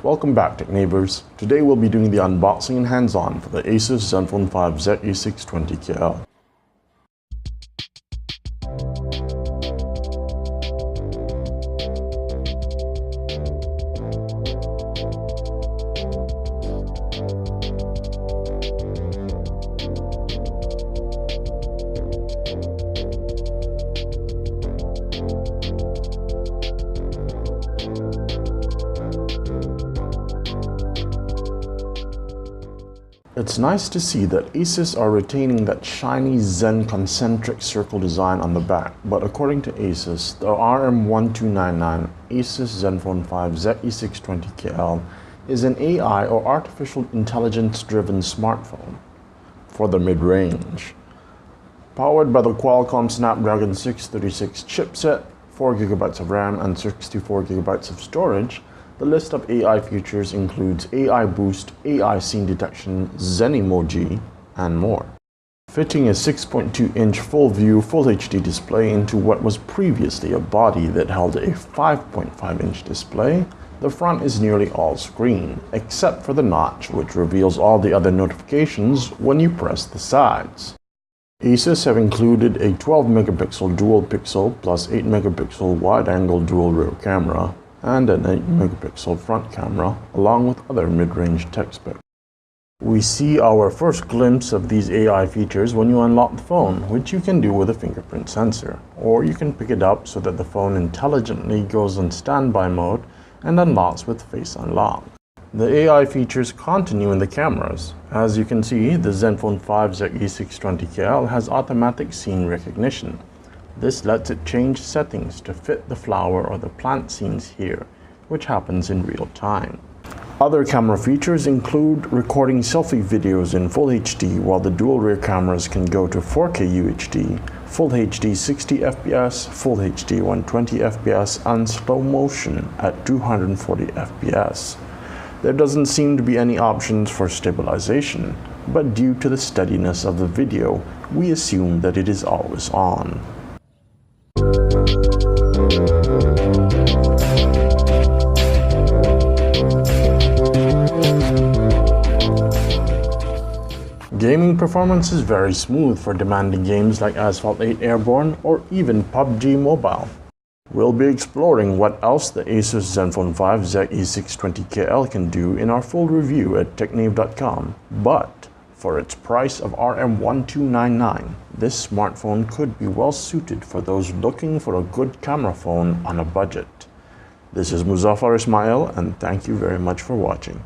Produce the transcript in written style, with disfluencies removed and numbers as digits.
Welcome back, Tech Neighbors. Today we'll be doing the unboxing and hands-on for the Asus Zenfone 5 ZE620KL. It's nice to see that Asus are retaining that shiny Zen concentric circle design on the back, but according to Asus, the RM1299 Asus Zenfone 5 ZE620KL is an AI or artificial intelligence driven smartphone for the mid-range. Powered by the Qualcomm Snapdragon 636 chipset, 4GB of RAM and 64GB of storage, the list of AI features includes AI Boost, AI Scene Detection, Zen Emoji, and more. Fitting a 6.2-inch full-view Full HD display into what was previously a body that held a 5.5-inch display, the front is nearly all screen, except for the notch, which reveals all the other notifications when you press the sides. Asus have included a 12-megapixel dual pixel plus 8-megapixel wide-angle dual rear camera, and an 8-megapixel front camera, along with other mid-range tech specs. We see our first glimpse of these AI features when you unlock the phone, which you can do with a fingerprint sensor, or you can pick it up so that the phone intelligently goes on standby mode and unlocks with Face Unlock. The AI features continue in the cameras. As you can see, the Zenfone 5 ZE620KL has automatic scene recognition. This lets it change settings to fit the flower or the plant scenes here, which happens in real time. Other camera features include recording selfie videos in Full HD, while the dual rear cameras can go to 4K UHD, Full HD 60fps, Full HD 120fps, and slow motion at 240 fps. There doesn't seem to be any options for stabilization, but due to the steadiness of the video, we assume that it is always on. Gaming performance is very smooth for demanding games like Asphalt 8 Airborne or even PUBG Mobile. We'll be exploring what else the Asus Zenfone 5 ZE620KL can do in our full review at technave.com, but for its price of RM1299, this smartphone could be well suited for those looking for a good camera phone on a budget. This is Muzaffar Ismail, and thank you very much for watching.